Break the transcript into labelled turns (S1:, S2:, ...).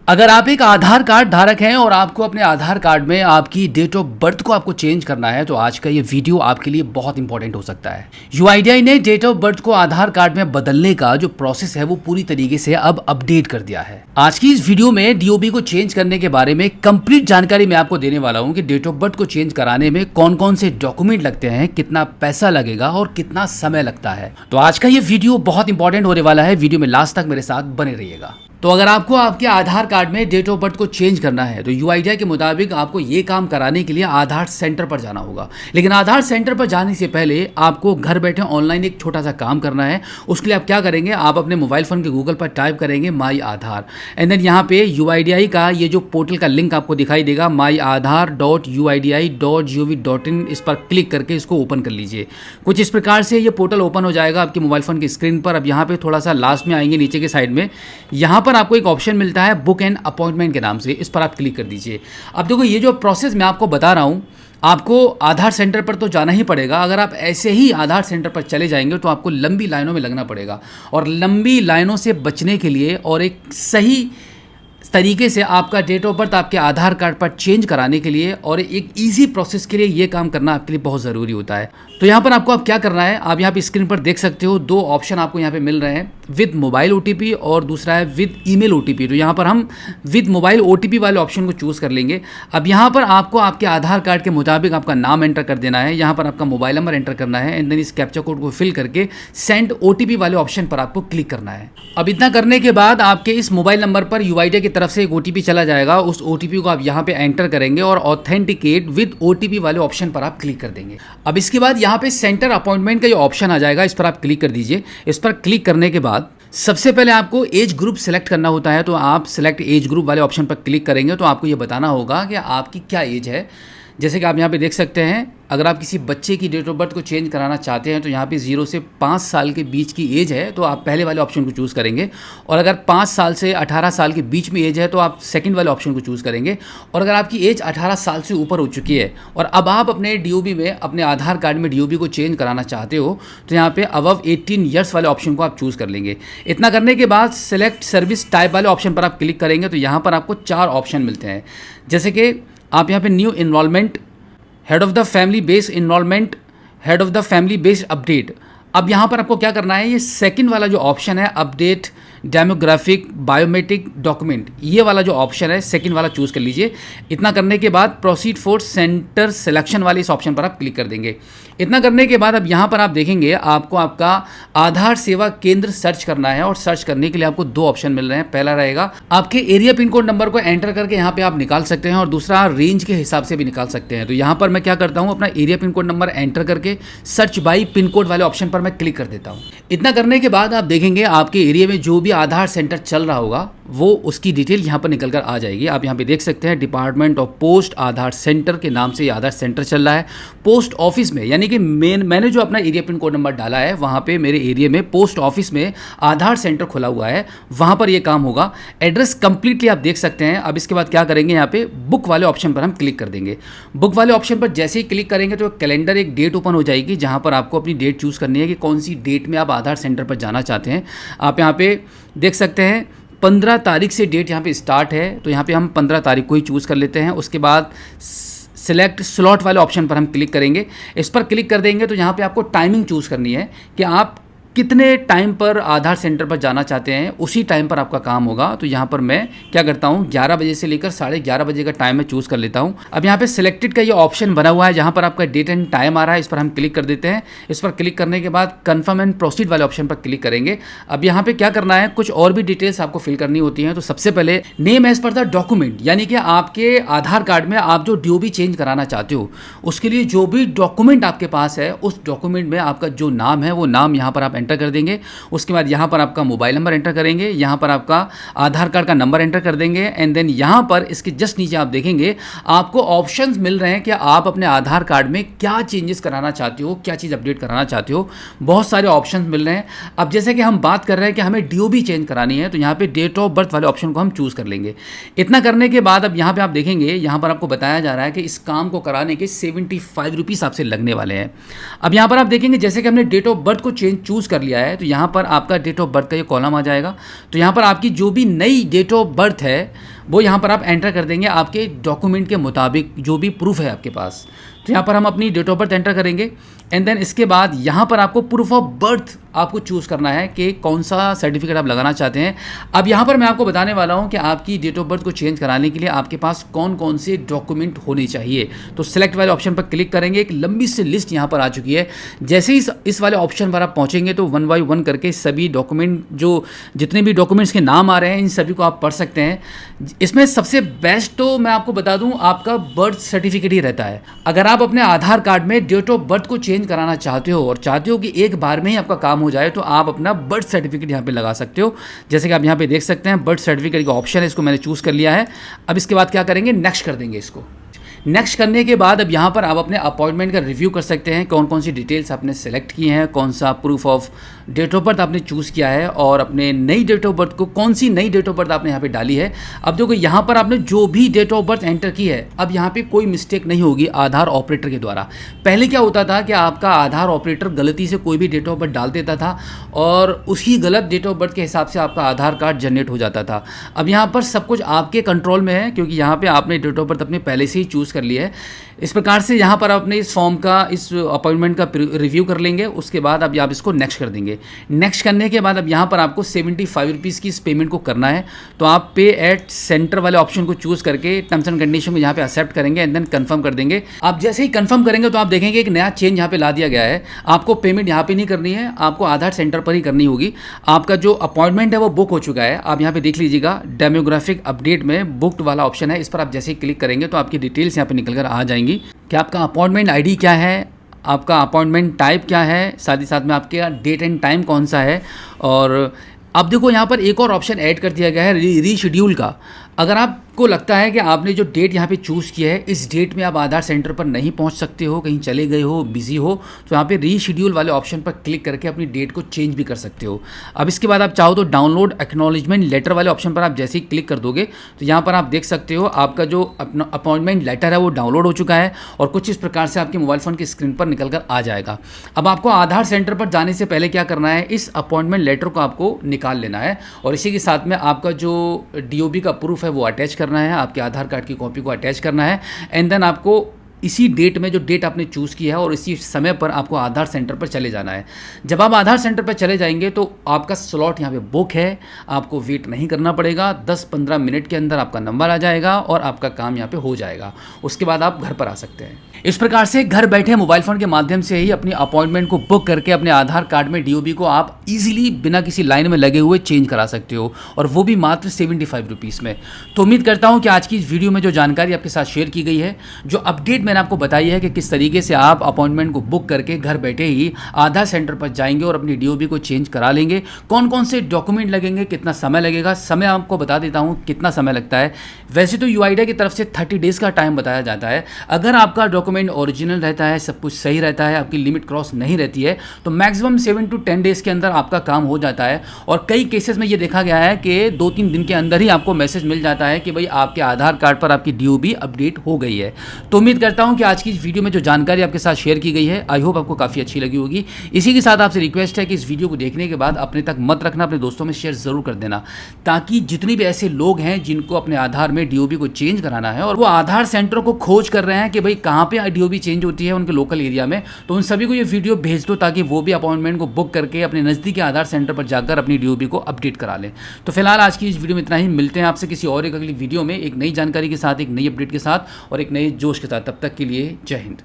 S1: अगर आप एक आधार कार्ड धारक हैं और आपको अपने आधार कार्ड में आपकी डेट ऑफ बर्थ को आपको चेंज करना है तो आज का ये वीडियो आपके लिए बहुत इंपॉर्टेंट हो सकता है। यूआईडीआई ने डेट ऑफ बर्थ को आधार कार्ड में बदलने का जो प्रोसेस है वो पूरी तरीके से अब अपडेट कर दिया है। आज की इस वीडियो में डीओबी को चेंज करने के बारे में कंप्लीट जानकारी मैं आपको देने वाला हूँ कि डेट ऑफ बर्थ को चेंज कराने में कौन कौन से डॉक्यूमेंट लगते हैं, कितना पैसा लगेगा और कितना समय लगता है। तो आज का ये वीडियो बहुत इंपॉर्टेंट होने वाला है। वीडियो में लास्ट तक मेरे साथ बने रहिएगा। तो अगर आपको आपके आधार कार्ड में डेट ऑफ बर्थ को चेंज करना है तो यूआईडीआई के मुताबिक आपको ये काम कराने के लिए आधार सेंटर पर जाना होगा। लेकिन आधार सेंटर पर जाने से पहले आपको घर बैठे ऑनलाइन एक छोटा सा काम करना है। उसके लिए आप क्या करेंगे, आप अपने मोबाइल फ़ोन के गूगल पर टाइप करेंगे माई आधार एंड देन यहाँ पे यूआईडीआई का ये जो पोर्टल का लिंक आपको दिखाई देगा myaadhar.uidi.gov.in, इस पर क्लिक करके इसको ओपन कर लीजिए। कुछ इस प्रकार से ये पोर्टल ओपन हो जाएगा आपके मोबाइल फ़ोन की स्क्रीन पर। अब यहाँ पे थोड़ा सा लास्ट में आएंगे, नीचे के साइड में यहाँ पर आपको एक ऑप्शन मिलता है बुक एंड अपॉइंटमेंट के नाम से, इस पर आप क्लिक कर दीजिए। अब देखो ये जो प्रोसेस मैं आपको बता रहा हूँ, आपको आधार सेंटर पर तो जाना ही पड़ेगा। अगर आप ऐसे ही आधार सेंटर पर चले जाएंगे तो आपको लंबी लाइनों में लगना पड़ेगा और लंबी लाइनों से बचने के लिए और एक सही तरीके से आपका डेट ऑफ बर्थ आपके आधार कार्ड पर चेंज कराने के लिए और एक इजी प्रोसेस के लिए ये काम करना आपके लिए बहुत ज़रूरी होता है। तो यहाँ पर आपको अब क्या करना है, आप यहाँ पे स्क्रीन पर देख सकते हो दो ऑप्शन आपको यहाँ पे मिल रहे हैं, विद मोबाइल ओटीपी और दूसरा है विद ईमेल ओटीपी। तो यहाँ पर हम विद मोबाइल ओटीपी वाले ऑप्शन को चूज़ कर लेंगे। अब यहाँ पर आपको आपके आधार कार्ड के मुताबिक आपका नाम एंटर कर देना है, यहाँ पर आपका मोबाइल नंबर एंटर करना है एंड देन इस कैप्चा कोड को फिल करके सेंड ओटीपी वाले ऑप्शन पर आपको क्लिक करना है। अब इतना करने के बाद आपके इस मोबाइल नंबर पर यूआईडीआई की तरफ से एक ओटीपी चला जाएगा। उस ओटीपी को आप यहाँ पे एंटर करेंगे और ऑथेंटिकेट विद ओटीपी वाले ऑप्शन पर आप क्लिक कर देंगे। अब इसके बाद यहाँ पे सेंटर अपॉइंटमेंट का जो ऑप्शन आ जाएगा, इस पर आप क्लिक कर दीजिए। इस पर क्लिक करने के बाद सबसे पहले आपको एज ग्रुप सेलेक्ट करना होता है, तो आप सेलेक्ट एज ग्रुप वाले ऑप्शन पर क्लिक करेंगे तो आपको ये बताना होगा कि आपकी क्या एज है। जैसे कि आप यहाँ पे देख सकते हैं, अगर आप किसी बच्चे की डेट ऑफ बर्थ को चेंज कराना चाहते हैं तो यहाँ पे 0 से 5 साल के बीच की एज है तो आप पहले वाले ऑप्शन को चूज़ करेंगे, और अगर 5 साल से 18 साल के बीच में एज है तो आप सेकंड वाले ऑप्शन को चूज़ करेंगे। और अगर आपकी एज 18 साल से ऊपर हो चुकी है और अब आप अपने डीओबी में, अपने आधार कार्ड में डीओबी को चेंज कराना चाहते हो तो यहाँ पे अबव 18 ईयर्स वाले ऑप्शन को आप चूज़ कर लेंगे। इतना करने के बाद सेलेक्ट सर्विस टाइप वाले ऑप्शन पर आप क्लिक करेंगे तो यहाँ पर आपको 4 ऑप्शन मिलते हैं, जैसे कि आप यहाँ पे new enrolment, head of the family based enrolment, head of the family based update. अब यहाँ पर आपको क्या करना है, ये सेकंड वाला जो ऑप्शन है अपडेट डेमोग्राफिक बायोमेट्रिक डॉक्यूमेंट, ये वाला जो ऑप्शन है सेकंड वाला चूज़ कर लीजिए। इतना करने के बाद प्रोसीड फॉर सेंटर सिलेक्शन वाले इस ऑप्शन पर आप क्लिक कर देंगे। इतना करने के बाद अब यहाँ पर आप देखेंगे आपको आपका आधार सेवा केंद्र सर्च करना है और सर्च करने के लिए आपको 2 ऑप्शन मिल रहे हैं। पहला रहेगा आपके एरिया पिन कोड नंबर को एंटर करके यहाँ पे आप निकाल सकते हैं और दूसरा रेंज के हिसाब से भी निकाल सकते हैं। तो यहाँ पर मैं क्या करता हूँ, अपना area pin code number enter करके सर्च बाई पिन कोड वाले ऑप्शन पर मैं क्लिक कर देता हूँ। इतना करने के बाद आप देखेंगे आपके एरिया में जो भी आधार सेंटर चल रहा होगा वो उसकी डिटेल यहाँ पर निकल कर आ जाएगी। आप यहाँ पे देख सकते हैं department of post Aadhaar centre के नाम से ये आधार सेंटर चल रहा है। पोस्ट ऑफिस में, यानी कि मैंने जो अपना एरिया पिन कोड नंबर डाला है वहाँ पे मेरे एरिया में पोस्ट ऑफिस में आधार सेंटर खुला हुआ है, वहाँ पर ये काम होगा। एड्रेस कंप्लीटली आप देख सकते हैं। अब इसके बाद क्या करेंगे, यहाँ पे बुक वाले ऑप्शन पर हम क्लिक कर देंगे। बुक वाले ऑप्शन पर जैसे ही क्लिक करेंगे तो कैलेंडर एक डेट ओपन हो जाएगी जहाँ पर आपको अपनी डेट चूज़ करनी है कि कौन सी डेट में आप आधार सेंटर पर जाना चाहते हैं। आप यहाँ पे देख सकते हैं 15 तारीख से डेट यहाँ पे स्टार्ट है, तो यहाँ पे हम 15 तारीख को ही चूज़ कर लेते हैं। उसके बाद सिलेक्ट स्लॉट वाले ऑप्शन पर हम क्लिक करेंगे। इस पर क्लिक कर देंगे तो यहाँ पे आपको टाइमिंग चूज़ करनी है कि आप कितने टाइम पर आधार सेंटर पर जाना चाहते हैं, उसी टाइम पर आपका काम होगा। तो यहाँ पर मैं क्या करता हूँ, 11 बजे से लेकर 11:30 बजे का टाइम मैं चूज़ कर लेता हूँ। अब यहाँ पे सिलेक्टेड का ये ऑप्शन बना हुआ है जहाँ पर आपका डेट एंड टाइम आ रहा है, इस पर हम क्लिक कर देते हैं। इस पर क्लिक करने के बाद कन्फर्म एंड प्रोसीड वाले ऑप्शन पर क्लिक करेंगे। अब यहाँ पे क्या करना है, कुछ और भी डिटेल्स आपको फिल करनी होती हैं। तो सबसे पहले name as per the document, यानी कि आपके आधार कार्ड में आप जो डीओबी चेंज कराना चाहते हो उसके लिए जो भी डॉक्यूमेंट आपके पास है उस डॉक्यूमेंट में आपका जो नाम है वो नाम यहाँ पर आप एंटर कर देंगे। उसके बाद यहाँ पर आपका मोबाइल नंबर एंटर करेंगे, यहाँ पर आपका आधार कार्ड का नंबर एंटर कर देंगे एंड देन यहाँ पर इसके जस्ट नीचे आप देखेंगे आपको ऑप्शंस मिल रहे हैं कि आप अपने आधार कार्ड में क्या चेंजेस कराना चाहते हो, क्या चीज़ अपडेट कराना चाहते हो। बहुत सारे ऑप्शंस मिल रहे हैं। अब जैसे कि हम बात कर रहे हैं कि हमें डीओबी चेंज करानी है तो यहाँ पे डेट ऑफ बर्थ वाले ऑप्शन को हम चूज़ कर लेंगे। इतना करने के बाद अब यहाँ पे आप देखेंगे यहाँ पर आपको बताया जा रहा है कि इस काम को कराने के 75 रुपीज़ आपसे लगने वाले हैं। अब यहाँ पर आप देखेंगे जैसे कि हमने डेट ऑफ बर्थ को चूज़ कर लिया है तो यहाँ पर आपका डेट ऑफ बर्थ का ये कॉलम आ जाएगा। तो यहाँ पर आपकी जो भी नई डेट ऑफ बर्थ है वो यहाँ पर आप एंटर कर देंगे आपके डॉक्यूमेंट के मुताबिक जो भी प्रूफ है आपके पास। तो यहाँ पर हम अपनी डेट ऑफ बर्थ एंटर करेंगे एंड देन इसके बाद यहाँ पर आपको प्रूफ ऑफ बर्थ आपको चूज़ करना है कि कौन सा सर्टिफिकेट आप लगाना चाहते हैं। अब यहाँ पर मैं आपको बताने वाला हूँ कि आपकी डेट ऑफ बर्थ को चेंज कराने के लिए आपके पास कौन कौन से डॉक्यूमेंट होने चाहिए। तो सिलेक्ट वाले ऑप्शन पर क्लिक करेंगे, एक लंबी सी लिस्ट यहाँ पर आ चुकी है। जैसे ही इस वाले ऑप्शन पर आप पहुँचेंगे तो 1 बाय 1 करके सभी डॉक्यूमेंट, जो जितने भी डॉक्यूमेंट्स के नाम आ रहे हैं इन सभी को आप पढ़ सकते हैं। इसमें सबसे बेस्ट तो मैं आपको बता दूँ आपका बर्थ सर्टिफिकेट ही रहता है। अगर आप अपने आधार कार्ड में डेट ऑफ बर्थ को चेंज कराना चाहते हो और चाहते हो कि एक बार में ही आपका काम हो जाए तो आप अपना बर्थ सर्टिफिकेट यहाँ पे लगा सकते हो। जैसे कि आप यहाँ पे देख सकते हैं बर्थ सर्टिफिकेट का ऑप्शन है, इसको मैंने चूज़ कर लिया है। अब इसके बाद क्या करेंगे, नेक्स्ट कर देंगे इसको। नेक्स्ट करने के बाद अब यहाँ पर आप अपने अपॉइंटमेंट का रिव्यू कर सकते हैं, कौन कौन सी डिटेल्स आपने सेलेक्ट की हैं, कौन सा proof of date of birth आपने चूज़ किया है और अपने नई डेट ऑफ बर्थ को, कौन सी नई डेट ऑफ बर्थ आपने यहाँ पे डाली है। अब देखो यहाँ पर आपने जो भी डेट ऑफ बर्थ एंटर की है, अब यहाँ पे कोई मिस्टेक नहीं होगी आधार ऑपरेटर के द्वारा। पहले क्या होता था कि आपका आधार ऑपरेटर गलती से कोई भी डेट ऑफ बर्थ डाल देता था और उसी गलत डेट ऑफ बर्थ के हिसाब से आपका आधार कार्ड जनरेट हो जाता था। अब यहाँ पर सब कुछ आपके कंट्रोल में है क्योंकि यहाँ पर आपने डेट ऑफ बर्थ अपने पहले से ही चूज़ कर लिया है। इस प्रकार से यहाँ पर अपने इस फॉर्म का, इस अपॉइंटमेंट का रिव्यू कर लेंगे। उसके बाद अब आप इसको नेक्स्ट कर देंगे। नेक्स्ट करने के बाद अब यहाँ पर आपको 75 रुपीज़ की इस पेमेंट को करना है। तो आप पे एट सेंटर वाले ऑप्शन को चूज़ करके टर्म्स एंड कंडीशन को यहाँ पे एक्सेप्ट करेंगे एंड देन कंफर्म कर देंगे। आप जैसे ही कंफर्म करेंगे तो आप देखेंगे एक नया चेंज यहाँ पे ला दिया गया है। आपको पेमेंट यहाँ पे नहीं करनी है, आपको आधार सेंटर पर ही करनी होगी। आपका जो अपॉइंटमेंट है वो बुक हो चुका है। आप यहाँ पे देख लीजिएगा, डेमोग्राफिक अपडेट में बुक्ड वाला ऑप्शन है, इस पर आप जैसे ही क्लिक करेंगे तो आपकी डिटेल्स यहाँ पे निकल कर आ जाएंगी कि आपका अपॉइंटमेंट आईडी क्या है, आपका अपॉइंटमेंट टाइप क्या है, साथ ही साथ में आपके डेट एंड टाइम कौन सा है। और अब देखो यहाँ पर एक और ऑप्शन ऐड कर दिया गया है रीशेड्यूल का। अगर आपको लगता है कि आपने जो डेट यहाँ पे चूज़ किया है इस डेट में आप आधार सेंटर पर नहीं पहुँच सकते हो, कहीं चले गए हो, बिजी हो, तो यहाँ पे रीशेड्यूल वाले ऑप्शन पर क्लिक करके अपनी डेट को चेंज भी कर सकते हो। अब इसके बाद आप चाहो तो डाउनलोड एक्नॉलेजमेंट लेटर वाले ऑप्शन पर आप जैसे ही क्लिक कर दोगे तो यहाँ पर आप देख सकते हो आपका जो अपॉइंटमेंट लेटर है वो डाउनलोड हो चुका है और कुछ इस प्रकार से आपके मोबाइल फ़ोन की स्क्रीन पर निकल कर आ जाएगा। अब आपको आधार सेंटर पर जाने से पहले क्या करना है, इस अपॉइंटमेंट लेटर को आपको निकाल लेना है और इसी के साथ में आपका जो DOB का प्रूफ है वो अटैच करना है, आपके आधार कार्ड की कॉपी को अटैच करना है एंड देन आपको इसी डेट में जो डेट आपने चूज़ किया है और इसी समय पर आपको आधार सेंटर पर चले जाना है। जब आप आधार सेंटर पर चले जाएंगे तो आपका स्लॉट यहाँ पे बुक है, आपको वेट नहीं करना पड़ेगा। 10-15 मिनट के अंदर आपका नंबर आ जाएगा और आपका काम यहाँ पे हो जाएगा। उसके बाद आप घर पर आ सकते हैं। इस प्रकार से घर बैठे मोबाइल फ़ोन के माध्यम से ही अपनी अपॉइंटमेंट को बुक करके अपने आधार कार्ड में DOB को आप इजीली बिना किसी लाइन में लगे हुए चेंज करा सकते हो और वो भी मात्र 75 रुपीज़ में। तो उम्मीद करता हूँ कि आज की इस वीडियो में जो जानकारी आपके साथ शेयर की गई है, जो अपडेट मैंने आपको बताई है कि किस तरीके से आप अपॉइंटमेंट को बुक करके घर बैठे ही आधार सेंटर पर जाएंगे और अपनी DOB को चेंज करा लेंगे, कौन कौन से डॉक्यूमेंट लगेंगे, कितना समय लगेगा। समय आपको बता देता हूँ कितना समय लगता है। वैसे तो UIDAI की तरफ से 30 डेज़ का टाइम बताया जाता है। अगर आपका डॉक्यूमेंट ओरिजिनल रहता है, सब कुछ सही रहता है, आपकी लिमिट क्रॉस नहीं रहती है, तो मैक्सिमम 7 to 10 डेज़ के अंदर आपका काम हो जाता है। और कई केसेस में ये देखा गया है कि 2-3 दिन के अंदर ही आपको मैसेज मिल जाता है कि भाई आपके आधार कार्ड पर आपकी DOB अपडेट हो गई है। तो उम्मीद करता हूँ कि आज की इस वीडियो में जो जानकारी आपके साथ शेयर की गई है, आई होप आपको काफ़ी अच्छी लगी होगी। इसी के साथ आपसे रिक्वेस्ट है कि इस वीडियो को देखने के बाद अपने तक मत रखना, अपने दोस्तों में शेयर ज़रूर कर देना, ताकि जितने भी ऐसे लोग हैं जिनको अपने आधार में DOB को चेंज कराना है और वो आधार सेंटर को खोज कर रहे हैं कि भाई कहाँ पे DOB चेंज होती है उनके लोकल एरिया में, तो उन सभी को ये वीडियो भेज दो ताकि वो भी अपॉइंटमेंट को बुक करके अपने नज़दीकी आधार सेंटर पर जाकर अपनी DOB को अपडेट करा लें। तो फिलहाल आज की इस वीडियो में इतना ही। मिलते हैं आपसे किसी और एक अगली वीडियो में एक नई जानकारी के साथ, एक नई अपडेट के साथ और एक नए जोश के साथ। तब तक के लिए जय हिंद।